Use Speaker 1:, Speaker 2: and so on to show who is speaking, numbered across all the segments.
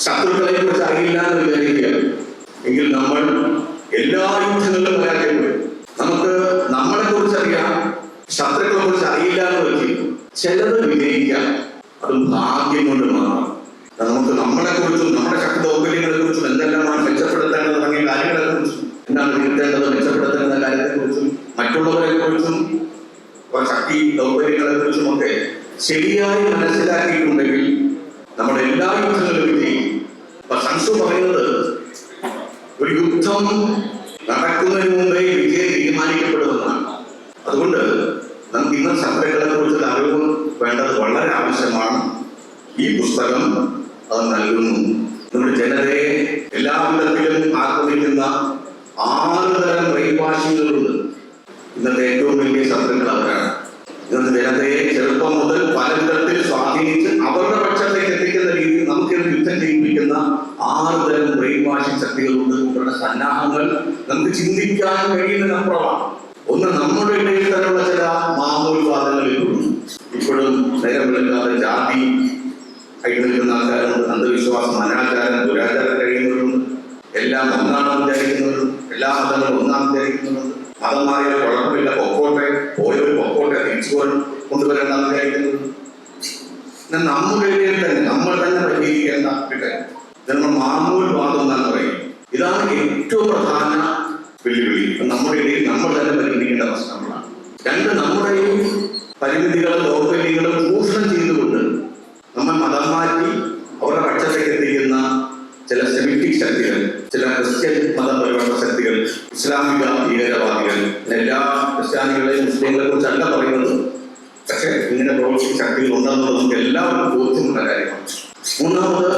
Speaker 1: ശത്രുക്കളെ കുറിച്ച് അറിയില്ല എന്ന് വിചാരിക്കുക എങ്കിൽ നമ്മൾ എല്ലാ യുദ്ധങ്ങളിലും പരാജയപ്പെടും. നമുക്ക് നമ്മളെ കുറിച്ച് അറിയാം, ശത്രുക്കളെ കുറിച്ച് അറിയില്ല എന്ന് വെച്ച് ചിലത് വിജയിക്കാം. അതും ഭാഗ്യം കൊണ്ട് മാറാം. നമുക്ക് നമ്മളെ കുറിച്ചും നമ്മുടെ ശക്തി ദൗർബല്യങ്ങളെ കുറിച്ചും എന്തെല്ലാമാണ് മെച്ചപ്പെടുത്തേണ്ടത് തുടങ്ങിയ കാര്യങ്ങളെ കുറിച്ചും എന്താണ് തിരുത്തേണ്ടത് മെച്ചപ്പെടുത്തേണ്ട കാര്യത്തെ കുറിച്ചും മറ്റുള്ളവരെ കുറിച്ചും ശക്തി ദൗർബല്യങ്ങളെ കുറിച്ചും ഒക്കെ ശരിയായി മനസ്സിലാക്കിയിട്ടുണ്ടെങ്കിൽ നമ്മുടെ എല്ലാ യുദ്ധങ്ങളിലും വിജയിക്കും. അപ്പൊ സൻസു പറയുന്നത് ഒരു യുദ്ധം നടക്കുന്നതിന് മുമ്പേ വിജയം തീരുമാനിക്കപ്പെടുമെന്നാണ്. അതുകൊണ്ട് നമുക്ക് ഇന്ന് ശത്രുക്കളെ കുറിച്ചുള്ള അറിവ് വേണ്ടത് വളരെ ആവശ്യമാണ്. ഈ പുസ്തകം അത് നൽകുന്നു. നമ്മുടെ ജനതയെ എല്ലാ വിധത്തിലും ആക്രമിക്കുന്ന 6 തരം ബ്രെയിൻവാഷിങ്ങുകളുണ്ട്. ഇന്നത്തെ ഏറ്റവും വലിയ ശത്രുക്കൾ അവരാണ്. ഇന്നത്തെ ജനതയെ ചെറുപ്പം മുതൽ പല വിധത്തിൽ സ്വാധീനിച്ച് അവരുടെ പക്ഷത്തേക്ക് എത്തിക്കുന്ന രീതിയിൽ നമുക്കിത് യുദ്ധം ചെയ്യിപ്പിക്കുന്ന 6 തരം ബ്രെയിൻവാഷിംഗ് ശക്തികളുണ്ട്. ഇവരുടെ സന്നാഹങ്ങൾ നമുക്ക് ചിന്തിക്കാൻ കഴിയുന്നതിനപ്പുറമാണ്. ഒന്ന്, നമ്മുടെ ഇടയിൽ തന്നെയുള്ള ചില മാമൂൽവാദങ്ങളിലുണ്ട്. ഇപ്പോഴും നേരം വിളക്കാതെ ജാതി ആയിട്ട് നിൽക്കുന്ന ആൾക്കാരുണ്ട്, അന്ധവിശ്വാസം, അനാചാരം, ദുരാചാരം കഴിയുന്നവരുണ്ട്, എല്ലാം ഒന്നാണെന്ന് വിചാരിക്കുന്നവരും, എല്ലാ മതങ്ങളും ഒന്നാണെന്ന് വിചാരിക്കുന്നവരുണ്ട്, മതം മാറിയ കുഴപ്പമില്ല, പൊക്കോട്ടെ, പോയവർ പൊക്കോട്ടെ, തിരിച്ചു കൊണ്ടുവരേണ്ടെന്ന് വിചാരിക്കുന്നവരുണ്ട്. നമ്മുടെ ഇടയിൽ തന്നെ നമ്മൾ തന്നെ പരിഹരിക്കേണ്ട നമ്മൾ മാമൂൽവാദം എന്നാണ് പറയും. ഇതാണ് ഏറ്റവും പ്രധാന വെല്ലുവിളി. നമ്മുടെ ഇടയിൽ നമ്മൾ തന്നെ പരിഹരിക്കേണ്ട പ്രശ്നങ്ങളാണ്. 2, നമ്മുടെ ഈ പരിമിതികളും ദൗർബല്യങ്ങളും ചൂഷണം ചെയ്തുകൊണ്ട് നമ്മൾ മതം മാറ്റി അവരുടെ പക്ഷത്തേക്ക് എത്തിക്കുന്ന ചില സെമിറ്റിക് ശക്തികൾ, ചില ക്രിസ്ത്യൻ മതപരിവർത്തന ശക്തികൾ, ഇസ്ലാമിക ഭീകരവാദികൾ, എല്ലാ ക്രിസ്ത്യാനികളെയും മുസ്ലിങ്ങളെ കുറിച്ചല്ല പറയുന്നത്. പക്ഷെ ഇങ്ങനെ പ്രവർത്തിക്കുന്ന ശക്തികൾ ഉണ്ടെന്നുള്ളത് നമുക്ക് എല്ലാവർക്കും ബോധ്യമുള്ള കാര്യമാണ്. 3ാമത്,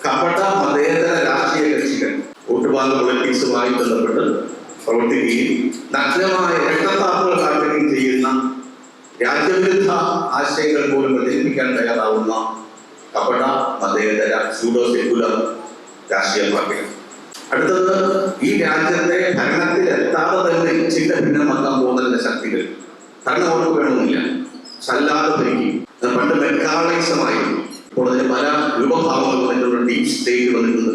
Speaker 1: കപട മതേതര രാഷ്ട്രീയ കക്ഷികൾ വോട്ട് ബാങ്ക് പൊളിറ്റിക്സുമായി ബന്ധപ്പെട്ട് പ്രവർത്തിക്കുകയും നഗ്നമായ രക്തത്താപ്പുകൾ കാട്ടുകയും ചെയ്യുന്ന രാജ്യവിരുദ്ധ ആശയങ്ങൾ പോലും പ്രചരിപ്പിക്കാൻ തയ്യാറാവുന്ന കപട മതേതര സ്യൂഡോ സെക്യുലർ രാഷ്ട്രീയ പാർട്ടികൾ. അടുത്തത്, ഈ രാജ്യത്തെ ഭരണത്തിൽ എത്താതെ തന്നെ ചിന്ത ഭിന്നമാക്കാൻ പോകുന്ന ശക്തികൾ. ഭരണം അവർക്ക് വേണമെന്നില്ല, സല്ലാതെ ഭരിക്കും. പണ്ട് മെക്കാളൈസമായിരുന്നു. ഇപ്പോൾ അതിന് പല രൂപഭാവങ്ങൾ വന്നിട്ടുണ്ട്. ഡീപ് സ്റ്റേറ്റ് വന്നിട്ടുണ്ട്,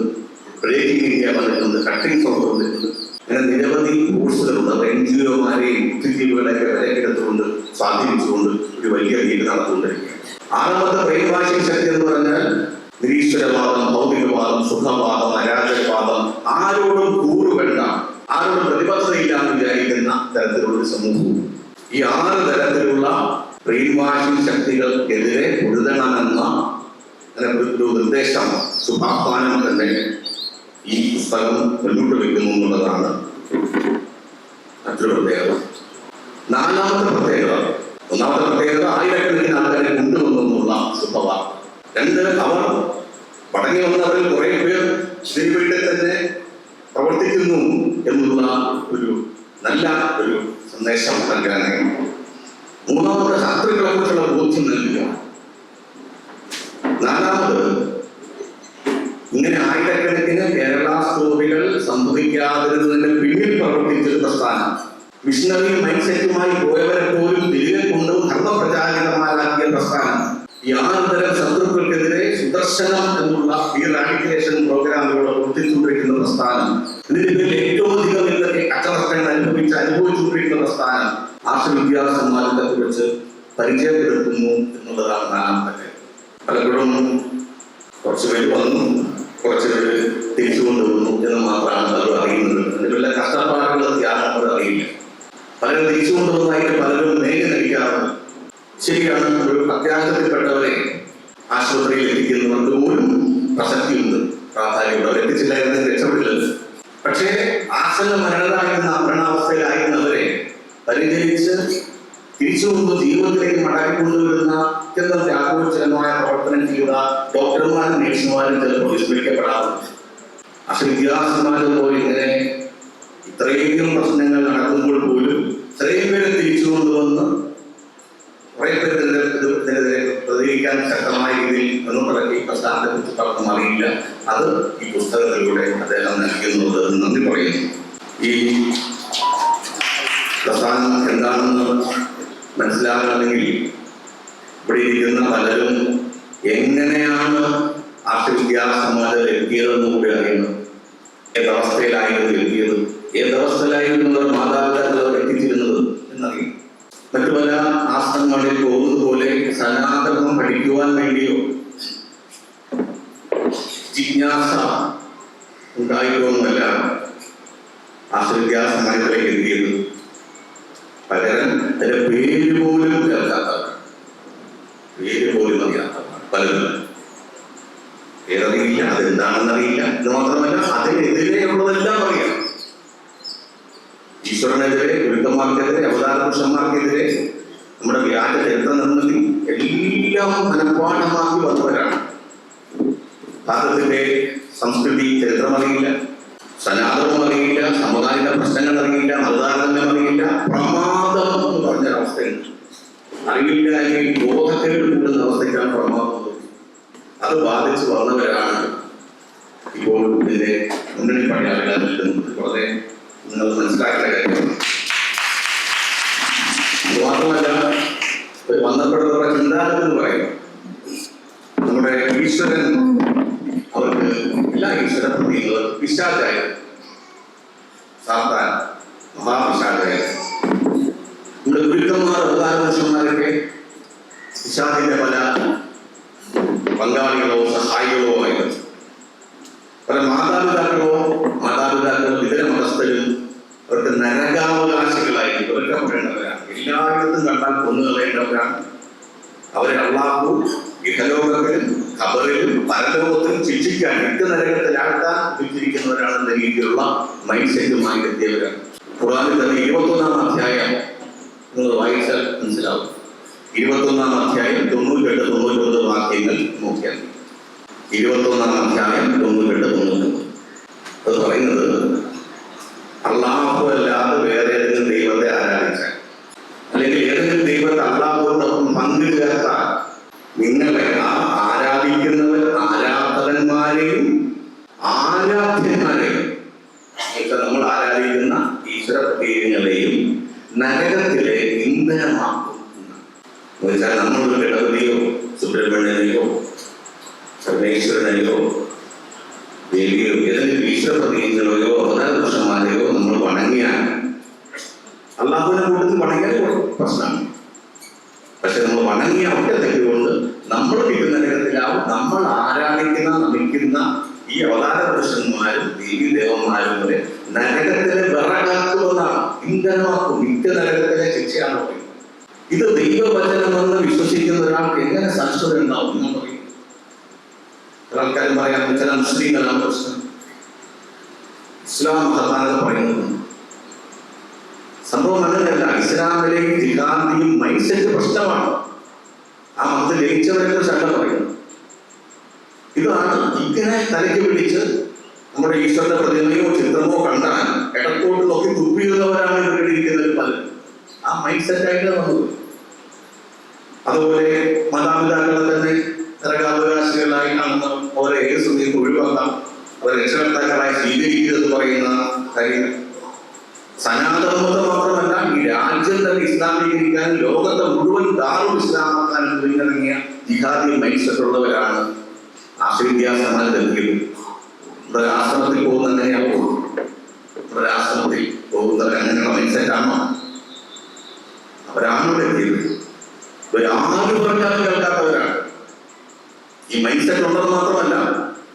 Speaker 1: ബ്രേക്കിംഗ് ഇന്ത്യ വന്നിട്ടുണ്ട്, കട്ടിംഗ് സൗത്ത് വന്നിട്ടുണ്ട്. അങ്ങനെ നിരവധി കോഴ്സുകളുണ്ട്. അവർ NGO-മാരെയും ബുദ്ധിജീവികളെയൊക്കെ വിലക്കെടുത്തുകൊണ്ട് സ്വാധീനിച്ചുകൊണ്ട് ഒരു വലിയ രീതി നടന്നുകൊണ്ടിരിക്കുകയാണ്. 6ാമത്തെ ബ്രെയിൻ വാഷിംഗ് ശക്തി എന്ന് പറഞ്ഞാൽ നിരീശ്വരവാദം, ഭൗതികവാദം, സുഖവാദം, അരാജകവാദം, ആരോടും കൂറുവേണ്ട, ആരോടും പ്രതിബദ്ധതയില്ലാന്ന് വിചാരിക്കുന്ന തരത്തിലുള്ള ഒരു സമൂഹവും. ഈ 6 തരത്തിലുള്ള ബ്രെയിൻ വാഷിംഗ് ശക്തികൾക്കെതിരെ പൊരുതണമെന്ന ഒരു നിർദ്ദേശം, ശുഭാഹ്വാനം തന്നെ ഈ പുസ്തകം മുന്നോട്ട് വയ്ക്കുന്നു എന്നുള്ളതാണ് മറ്റൊരു പ്രത്യേകത. 4ാമത്തെ പ്രത്യേകത, 1ാമത്തെ പ്രത്യേകത ആയിരക്കണക്കിന് ആൾക്കാരെ കൊണ്ടുവന്നുള്ള ശുഭവാർത്ത. 2, അവർ മടങ്ങി വന്നവരിൽ കുറെ പേർ ശ്രീവീട്ടിൽ തന്നെ പ്രവർത്തിക്കുന്നു എന്നുള്ള ഒരു നല്ല ഒരു സന്ദേശം നൽകാനായി. 3ാമത്, ശത്രുക്കളെ കുറിച്ചുള്ള ബോധ്യം നൽകുക. 4ാമത്, ഇങ്ങനെ ആയിരക്കണക്കിന് കേരള സ്റ്റോറികൾ സംഭവിക്കാതിരുന്നതിന് പിന്നിൽ പ്രവർത്തിച്ചൊരു പ്രസ്ഥാനം, മിഷണറി മൈൻഡ് സെറ്റുമായി പോയവരെ പോലും തിരികെ കൊണ്ടു ധർമ്മപ്രചാരിതമാക്കിയ പ്രസ്ഥാനം, ഈ 6 തരം ശത്രുക്കൾക്കെതിരെ സുദർശനം എന്നുള്ള ഈ റാഡിക്കേഷൻ പ്രോഗ്രാമുകളോട് പ്രവർത്തിച്ചുകൊണ്ടിരിക്കുന്ന പ്രസ്ഥാനം, ഇതിന്റെ പേരിൽ ഏറ്റവും അധികം ഇന്നത്തെ കച്ചവടങ്ങൾ അനുഭവിച്ചുകൊണ്ടിരിക്കുന്ന പ്രസ്ഥാനം ആശുവിദ്യാസന്മാരത്തെ കുറിച്ച് പരിചയപ്പെടുത്തുന്നു എന്നുള്ളതാണ് 4ാമത്തെ. പലപ്പോഴും കുറച്ചുപേര് വന്നു, കുറച്ചുപേര് തിരിച്ചു കൊണ്ടുവന്നു എന്ന് മാത്രമാണ് അവർ അറിയുന്നത്. അതിന്റെ വല്ല കഷ്ടപ്പാടുകൾ ത്യാഗങ്ങൾ അറിയില്ല. പലരും തിരിച്ചു കൊണ്ടുവന്നതായിട്ട് പലരും നേരെ നയിക്കാറുണ്ട്. ശരിയാണ്, ഒരു അത്യാവശ്യത്തിൽപ്പെട്ടവരെ ആശുപത്രിയിൽ എത്തിക്കുന്നവർക്ക് പോലും പ്രസക്തിയുണ്ട്, പ്രാധാന്യമുണ്ട്. അവർ എത്തിച്ചില്ലായിരുന്നെങ്കിൽ രക്ഷപ്പെടില്ലത്. പക്ഷേ ആസന്ന മരണരായിരുന്ന മരണാവസ്ഥയിലായിരുന്നവരെ പരിചരിച്ച് തിരിച്ചുകൊണ്ട് ജീവിതത്തിലേക്ക് മടക്കിക്കൊണ്ടുവരുന്ന അത്യന്തം ത്യാഗോജ്ജലമായ പ്രവർത്തനം ചെയ്ത ഡോക്ടർമാരും നേഴ്സുമാരും ചിലപ്പോൾ വിസ്മരിക്കപ്പെടാറുണ്ട്. ആശുവിദ്യാസന്മാരും പോലെ ഇങ്ങനെ ഇത്രയും പ്രശ്നങ്ങൾ നടക്കുമ്പോൾ പോലും ഇത്രയും പേരെ തിരിച്ചു കൊണ്ടുവന്ന് കുറെ പേരെതിരെ പ്രതികരിക്കാൻ ശക്തമായ രീതിയിൽ മുന്നോട്ടിറക്കി പ്രസ്ഥാനത്തെ കുറിച്ച് പലർക്കും അറിയില്ല. അത് ഈ പുസ്തകങ്ങളിലൂടെ അദ്ദേഹം നൽകുന്നത് നന്ദി പറയുന്നു. ഈ പ്രസ്ഥാനം എന്താണെന്ന് മനസ്സിലാകണമെങ്കിൽ ഇവിടെ ഇരിക്കുന്ന പലരും എങ്ങനെയാണ് ആശുവിദ്യാസമാജം എത്തിയതെന്ന് കൂടി അറിയണം. ഏതവസ്ഥയിലായിരുന്നു എത്തിയത്, ഏതവസ്ഥയിലായിരുന്നു മാതാപിതാക്കൾ എത്തിച്ചിരുന്നത് എന്നറിയും. മറ്റു പല ആശ്രമങ്ങളിൽ പോകുന്നത് പോലെ സനാതനം പഠിക്കുവാൻ വേണ്ടിയോ ജിജ്ഞാസ ഉണ്ടായിട്ടൊന്നുമല്ല ആശുവിദ്യാസമാജത്തിലേക്ക് എത്തിയത്. പകരം അതിന്റെ പേര് പോലും കേൾക്കാത്തവർ, പേര് പോലും അറിയാത്തവർ പലരും. ഏതറിയില്ല, അതെന്താണെന്നറിയില്ല. ഇത് മാത്രമല്ല, അതിനെതിരെയുള്ളതെല്ലാം അറിയാം. ഈശ്വരനെതിരെ, ഗുരുക്കന്മാർക്കെതിരെ, അവതാര പുരുഷന്മാർക്കെതിരെ, നമ്മുടെ വ്യാജ ചരിത്ര നിർമ്മിതി എല്ലാം മനഃപ്പാഠമാക്കി വന്നവരാണ്. ഭാരതത്തിന്റെ സംസ്കൃതി ചരിത്രം അറിയില്ല, സനാതനം അറിയില്ല, സമുദായ പ്രശ്നങ്ങൾ അറിയില്ല, മതതാരതമ്യം അറിയില്ല. പ്രമാദം എന്ന് പറഞ്ഞൊരവസ്ഥയുണ്ട്. അറിയില്ല അല്ലെങ്കിൽ ബോധക്കേട് കൂടുന്ന അവസ്ഥയ്ക്കാണ് പ്രമാദം. അത് ബാധിച്ചു വന്നവരാണ് ഇപ്പോൾ ഇതിന്റെ മുന്നണി പണിയാളികൾ നിൽക്കുന്നത്. വളരെ നിങ്ങൾ മനസ്സിലാക്കേണ്ട കാര്യമാണ്. മാത്രമല്ല, ഒരു ബന്ധപ്പെടുന്ന ചിന്താഗതി എന്ന് പറയുന്നത് നമ്മുടെ ഈശ്വരൻ, അവർക്ക് എല്ലാ ഈശ്വര പ്രതികളും പിശാചായ സാത്താൻ, മഹാപിശാചായ. നമ്മുടെ ഗുരുക്കന്മാർ, അവതാരപുരുഷന്മാരൊക്കെ പിശാചിന്റെ പല പങ്കാളികളോ സഹായികളോ ആയിരുന്നു. പല മാതാപിതാക്കളോ ഇതര മതസ്ഥരും അവർക്ക് നരകാവകാശികളായി ഇവർക്കപ്പെടേണ്ടവരാണ്. എല്ലായിടത്തും കണ്ടാൽ കൊന്നുകളയേണ്ടവരാണ്. അവരെ അള്ളാഹു ഇഹലോകത്തിലും ഖബറിലും പരലോകത്തിലും ശിക്ഷിക്കാൻ, നരകത്തിലാഴ്ത്താൻ വിധിച്ചിരിക്കുന്നവരാണെന്ന രീതിയിലുള്ള മൈൻഡ് സെറ്റുമായി എത്തിയവരാണ്. ഖുർആനിൽ തന്നെ 21-ാം അധ്യായം നിങ്ങൾ വായിച്ചാൽ മനസ്സിലാവും. 21-ാം അധ്യായം 98-99 വാക്യങ്ങൾ നോക്കിയാൽ 21-ാം അധ്യായം 98-99 അത് പറയുന്നത്, അള്ളാഹു അല്ലാതെ വേറെ ഏതെങ്കിലും ദൈവത്തെ ആരാധിച്ചാൽ, അല്ലെങ്കിൽ ഏതെങ്കിലും ദൈവത്തെ അള്ളാഹുവിനൊപ്പം പങ്കു ചേർത്താൽ, നിങ്ങളെ ആ ആരാധിക്കുന്നവർ ആരാധകന്മാരെയും ആരാധ്യന്മാരെയും, നമ്മൾ ആരാധിക്കുന്ന ഈശ്വര പ്രതീകങ്ങളെയും നരകത്തിലെ ഇന്ധനമാക്കും. എന്നുവെച്ചാൽ നമ്മളൊരു ഗണപതിയോ സുബ്രഹ്മണ്യനെയോ സർവേശ്വരനെയോ ദേവിയോ ഏതെങ്കിലും ഈശ്വര പ്രതീകങ്ങളെയോ അവതാരപുരുഷന്മാരെയോ നമ്മൾ വണങ്ങിയാൽ, അള്ളാഹുവിനെ കൂടുതൽ വണങ്ങിയാൽ പ്രശ്നമാണ്. പക്ഷെ നമ്മൾ വണങ്ങിയ അവരുടെ തെറ്റുകൊണ്ട് നമ്മൾ കിട്ടുന്ന നരകത്തിലാവും. നമ്മൾ ആരാധിക്കുന്ന നമിക്കുന്ന ഈ അവതാര പുരുഷന്മാരും ദേവി ദേവന്മാരും വരെ നരകത്തിലെ വിറകാക്കുമെന്നാണ്, ഇന്ധനമാക്കും. നിത്യ നരകത്തിലെ ശിക്ഷയാണ് പറയുന്നത്. ഇത് ദൈവവചനമെന്ന് വിശ്വസിക്കുന്ന ഒരാൾക്ക് എങ്ങനെ സംശയം ഉണ്ടാവും എന്ന് പറയും. ആൾക്കാരും പറയാൻ ചില മുസ്ലിങ്ങളാണ് പ്രശ്നം. ഇസ്ലാം മതമാണ് പറയുന്നത്. സംഭവം അങ്ങനെയല്ല. ഇസ്ലാമിലെയും ജിഹാദിയും മൈൻഡ് സെറ്റ് പ്രശ്നമാണ്. ആ മതത്തിൽ ജയിച്ചവരെ ശണ്ട പറയുന്നു. ഇതാണ് ഇങ്ങനെ തലയ്ക്ക് പിടിച്ച് നമ്മുടെ ഈശ്വരന്റെ പ്രതിമയോ ചിത്രമോ കണ്ടാൽ ഇടത്തോട്ട് നോക്കി തുപ്പിയുന്നവരാണ് ഇവിടെ ഇരിക്കുന്നവർ പലരും. ആ മൈൻഡ് സെറ്റായിട്ട് വന്നത്. അതുപോലെ മാതാപിതാക്കളെ തന്നെ നരകാവകാശികളായി കാണുന്ന അവരെ ഏത് സമയത്ത് ഒഴിവാക്കാം, അവരെ രക്ഷകർത്താക്കളായി സ്വീകരിക്കരുതെന്ന് പറയുന്ന കാര്യങ്ങൾ. സനാതന മതം മാത്രമല്ല, ഈ രാജ്യം തന്നെ ഇസ്ലാമീകരിക്കാൻ, ലോകത്തെ മുഴുവൻ ദാറുൽ ഇസ്ലാമാക്കാനും തുനിഞ്ഞിറങ്ങിയ ജിഹാദി മൈൻഡ് സെറ്റ് ഉള്ളവരാണ് ആശുവിദ്യാസമാജത്തിൽ. നമ്മുടെ ആശ്രമത്തിൽ പോകുന്ന എങ്ങനെയാവും? നമ്മുടെ ആശ്രമത്തിൽ പോകുന്നവർ അങ്ങനെയുള്ള മൈൻഡ് സെറ്റാണോ? അവരാണോ എത്തിയത്? ആരും പറഞ്ഞാലും കേൾക്കാത്തവരാണ്. ഈ മൈൻഡ് സെറ്റ് ഉണ്ടെന്ന് മാത്രമല്ല,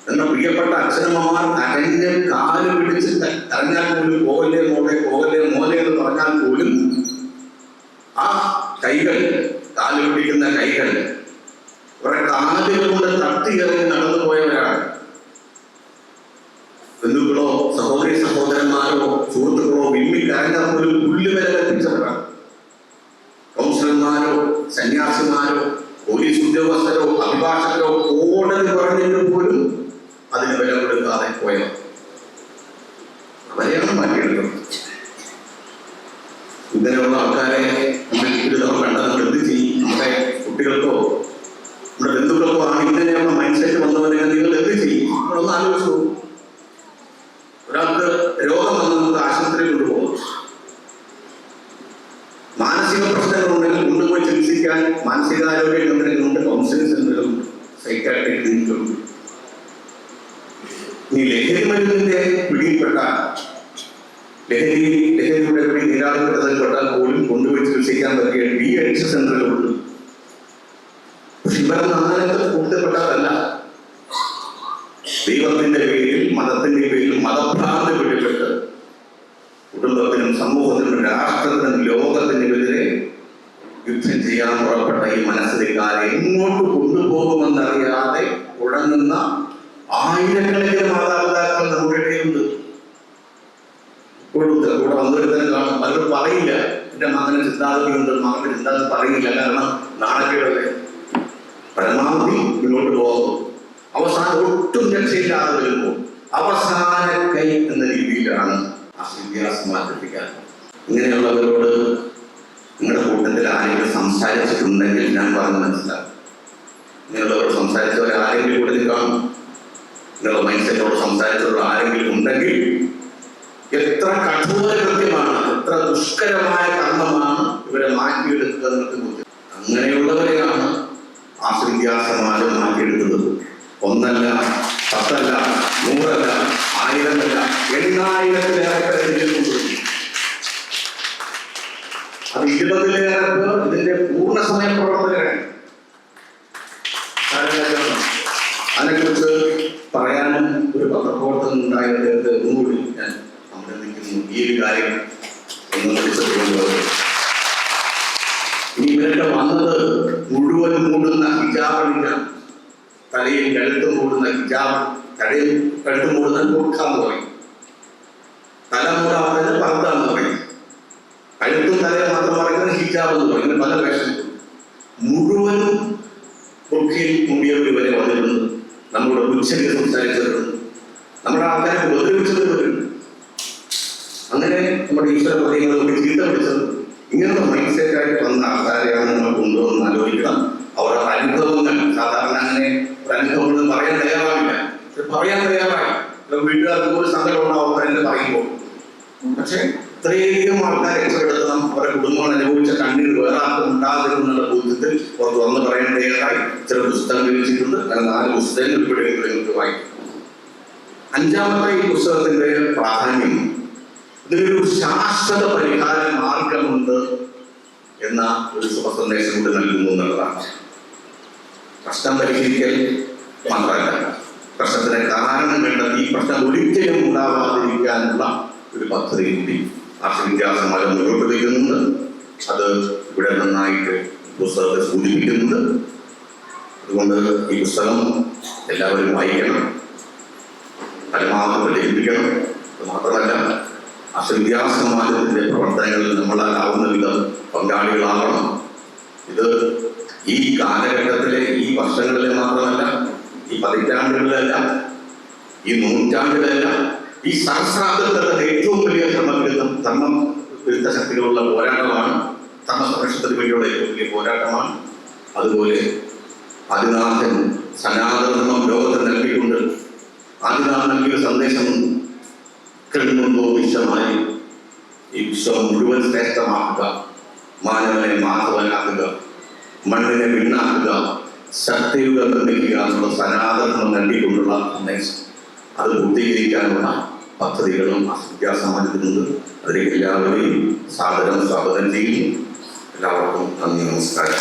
Speaker 1: എന്റെ പ്രിയപ്പെട്ട അച്ഛനമ്മമാർ കരഞ്ഞ് കാല് പിടിച്ച് കരഞ്ഞാൽ പോലും പോകല്ലേ മോളെ, പോകല്ലേ മോലെ എന്ന് പറഞ്ഞാൽ പോലും ആ കൈകൾ, കാല് പിടിക്കുന്ന കൈകൾ കുറെ കാലുകൾ കൊണ്ട് തട്ടിയെറിഞ്ഞ് നടന്നു പോയവരാണ്. ബന്ധുക്കളോ സഹോദരി സഹോദരന്മാരോ സുഹൃത്തുക്കളോ വിമ്മി കരഞ്ഞാൽ പോലും പുല്ലുവരെ കൽപ്പിച്ചവരാണ്. കൗൺസിലർമാരോ സന്യാസിമാരോ പോലീസ് ഉദ്യോഗസ്ഥരോ അഭിഭാഷകരോ കോടതി പറഞ്ഞിട്ട് പോലും അതിന് വില കൊടുക്കാതെ പോയവർ. അവരെയാണ് മാറ്റിയെടുക്കുന്നത്. ഇങ്ങനെയുള്ള ആൾക്കാരെ നമ്മൾ കണ്ടാൽ നമ്മൾ എന്ത് ചെയ്യും? നമ്മുടെ കുട്ടികൾക്കോ നമ്മുടെ ബന്ധുക്കൾക്കോ ആണ് ഇങ്ങനെയുള്ള മൈൻഡ് സെറ്റ് വന്നവരെ നിങ്ങൾ എന്ത് ചെയ്യും? നമ്മളൊന്ന് ആലോചിച്ചു. ഒരാൾക്ക് രോഗം വന്ന് നമുക്ക് ആശുപത്രിയിൽ കൊണ്ടുപോകും. ഈ ലഹരി മരുന്നിന്റെ പിടിയിൽപ്പെട്ടാൽ ലഹരിയുടെ പിടി നിരാളിപ്പെട്ടതിൽപ്പെട്ടാൽ പോലും കൊണ്ടുപോയി ചികിത്സിക്കാൻ പറ്റിയ DH സെന്ററുകളുണ്ട്. പക്ഷെ ഇവരൊന്നും അങ്ങനെ കൂട്ടപ്പെട്ടതല്ല. ദൈവത്തിന്റെ പേരിൽ, മതത്തിന്റെ പേരിൽ മതഭ്രാന്തി പിടിപെട്ട് കുടുംബത്തിനും സമൂഹത്തിനും രാഷ്ട്രത്തിനും ലോകത്തിനുമെതിരെ യുദ്ധം ചെയ്യാൻ പുറപ്പെട്ട ഈ മനസ്സിലേക്കാരെ എങ്ങോട്ട് കൊണ്ടുപോകുമെന്നറിയാതെ ഉഴങ്ങുന്ന ആയിരക്കണക്കിന് മാതാപിതാക്കൾ നമ്മുടെ ഇടയിലുണ്ട്. കൂടെ വന്നൊരുത്തരം കാണും, പലരും പറയില്ല എന്റെ മകന് ചിന്താഗതിയുണ്ട്, മകന്റെ ചിന്താഗതി പറയില്ല, കാരണം നാണക്കേടല്ലേ. പരമാവധി മുന്നോട്ട് പോകും. അവസാനം ഒട്ടും രക്ഷയില്ലാതെ വരുമ്പോൾ അവസാന കൈ എന്ന രീതിയിലാണ് ആ വിദ്യാഭ്യാസം മാറ്റിപ്പിക്കാൻ. ഇങ്ങനെയുള്ളവരോട് നിങ്ങളുടെ കൂട്ടത്തിൽ ആരെങ്കിലും സംസാരിച്ചിട്ടുണ്ടെങ്കിൽ ഞാൻ പറഞ്ഞ് മനസ്സിലാക്കും. നിങ്ങളോട് സംസാരിച്ചവർ ആരെങ്കിലും കൂടെ കാണും. നിങ്ങളുടെ മൈൻഡ് സെറ്റോട് സംസാരിച്ചവർ ആരെങ്കിലും ഉണ്ടെങ്കിൽ എത്ര കഠോര കൃത്യമാണ്, എത്ര ദുഷ്കരമായ കർമ്മമാണ് ഇവരെ മാറ്റിയെടുക്കുക എന്നൊക്കെ ബുദ്ധി. അങ്ങനെയുള്ളവരെയാണ് ആശ്രിത്യ സമാജം മാറ്റിയെടുക്കുന്നത്. 1 അല്ല, 10 അല്ല, 100 അല്ല, 1000 അല്ല, 8000-ലേറെ പേരെ. അത് 20-ലേറെ പേർ ഇതിന്റെ പൂർണ്ണസമയ പ്രവർത്തകരാണ്. അതിനെക്കുറിച്ച് പറയാനും ഒരു പത്രപ്രവർത്തനം ഉണ്ടായത് ഒന്നുകൂടി ഞാൻ അഭിനന്ദിക്കുന്നു. ഈ ഒരു കാര്യം ഒന്ന് വിളിച്ചതുകൊണ്ട് ഇനി ഇവരുടെ വന്നത് മുഴുവൻ മൂടുന്ന ഹിജാബില്ല, തലയിൽ കഴുത്ത് മൂടുന്ന ഹിജാബ്, തലയിൽ കഴുത്ത് മൂടുന്ന കൊടുക്കാന്ന് പറയും, തല മൂടാവുന്നതിന് പർദ്ദാന്ന് പറയും, കഴുത്തും തലയിൽ മാത്രം പറയുന്നത് ഹിജാബ് എന്ന് പറയും. പല വേഷം മുഴുവനും പൊക്കിയിൽ മുടിയവർ വരെ വന്നിട്ടുണ്ട്. നമ്മുടെ ഉച്ചയ്ക്ക് സംസാരിച്ചവരുണ്ട്, നമ്മുടെ ആൾക്കാരെ ഉപദ്രവിച്ചവരുണ്ട്. അങ്ങനെ നമ്മുടെ ഈശ്വര പദങ്ങളൊക്കെ ചീത്ത പിടിച്ചത്. ഇങ്ങനത്തെ മൈൻഡ് സെറ്റ് ആയിട്ട് വന്ന ആൾക്കാരെയാണ് നമ്മൾ കൊണ്ടുവന്ന് ആലോചിക്കണം. അവരുടെ അനുഭവങ്ങൾ സാധാരണ അങ്ങനെ അനുഭവങ്ങൾ പറയാൻ തയ്യാറാവില്ല, പറയാൻ തയ്യാറായി വീട്ടുകാർക്ക് ഒരു സങ്കടം ഉണ്ടാവും എന്ന് പറയുമ്പോൾ. പക്ഷെ ഇത്രയധികം ആൾക്കാരെ രക്ഷപ്പെടുത്തണം, അവരുടെ കുടുംബങ്ങൾ അനുഭവിച്ച കണ്ണീർ വേറെ ആർക്കും ഉണ്ടാകുന്നുള്ള ബോധ്യത്തിൽ അവർ തുറന്ന് പറയാൻ തയ്യാറായി. ചില പുസ്തകം രചിച്ചിട്ടുണ്ട്. അങ്ങനെ 4 പുസ്തകങ്ങൾ ഇവിടെ നിങ്ങൾക്ക് വായിക്കും. 5-ാമത്തെ ഈ പുസ്തകത്തിന്റെ പ്രാധാന്യം ഇതിനൊരു ശാശ്വത പരിഹാര മാർഗമുണ്ട് എന്ന ഒരു ശുഭസന്ദേശം കൂടി നൽകുന്നു എന്നുള്ളതാണ്. പ്രശ്നം പരിഹരിക്കൽ മാത്രമല്ല, പ്രശ്നത്തിന് കാരണം കണ്ടെത്തി ഈ പ്രശ്നം ഒരിക്കലും ഉണ്ടാവാതിരിക്കാനുള്ള ഒരു പദ്ധതി കൂടി ആശ്രിത്യ സമാജം മുന്നോട്ട് വയ്ക്കുന്നുണ്ട്. അത് ഇവിടെ നന്നായിട്ട് പുസ്തകത്തെ സൂചിപ്പിക്കുന്നുണ്ട്. അതുകൊണ്ട് ഈ പുസ്തകം എല്ലാവരും വായിക്കണം, പരമാവധി പ്രചരിപ്പിക്കണം. അത് മാത്രമല്ല, ആശ്രിത്യ സമാജത്തിന്റെ പ്രവർത്തനങ്ങളിൽ നമ്മളാവുന്ന വിധം പങ്കാളികളാവണം. ഇത് ഈ കാലഘട്ടത്തിലെ, ഈ വർഷങ്ങളിലെ മാത്രമല്ല, ഈ പതിറ്റാണ്ടുകളിലല്ല, ഈ നൂറ്റാണ്ടിലല്ല, ഈ സഹസ്രാബ്ദത്തിലെ ഏറ്റവും വലിയ ധർമ്മവിരുദ്ധ ശക്തികളുള്ള പോരാട്ടമാണ്. ധർമ്മസംരക്ഷണത്തിന് വേണ്ടിയുള്ള ഏറ്റവും വലിയ പോരാട്ടമാണ്. അതുപോലെ ആദിനാഥൻ സനാതനം ലോകത്തിന് നൽകിയിട്ടുണ്ട്. ആദിനാഥൻ നൽകിയ സന്ദേശം കേൾക്കുന്നുണ്ടോ? വിശ്വമായി ഈ വിശ്വം മുഴുവൻ ശ്രേഷ്ഠമാക്കുക, മാനവനെ മാധവനാക്കുക, മണ്ണിനെ വിണ്ണാക്കുക, ശക്തിയുഗം നിർമ്മിക്കുക എന്നുള്ള സനാതനം നൽകിക്കൊണ്ടുള്ള സന്ദേശം അത് പൂർത്തീകരിക്കാനുള്ള പദ്ധതികളും ആശ്രിത്യ സമാജത്തിനുണ്ട്. അതിലേക്ക് എല്ലാവരെയും സാദരം സ്വാഗതം ചെയ്യുന്നു. എല്ലാവർക്കും നന്ദി, നമസ്കാരം.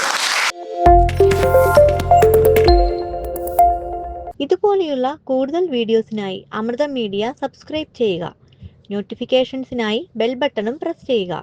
Speaker 2: ഇതുപോലെയുള്ള കൂടുതൽ വീഡിയോസിനായി അമൃതം മീഡിയ സബ്സ്ക്രൈബ് ചെയ്യുക. നോട്ടിഫിക്കേഷൻസിനായി ബെൽ ബട്ടണും പ്രസ് ചെയ്യുക.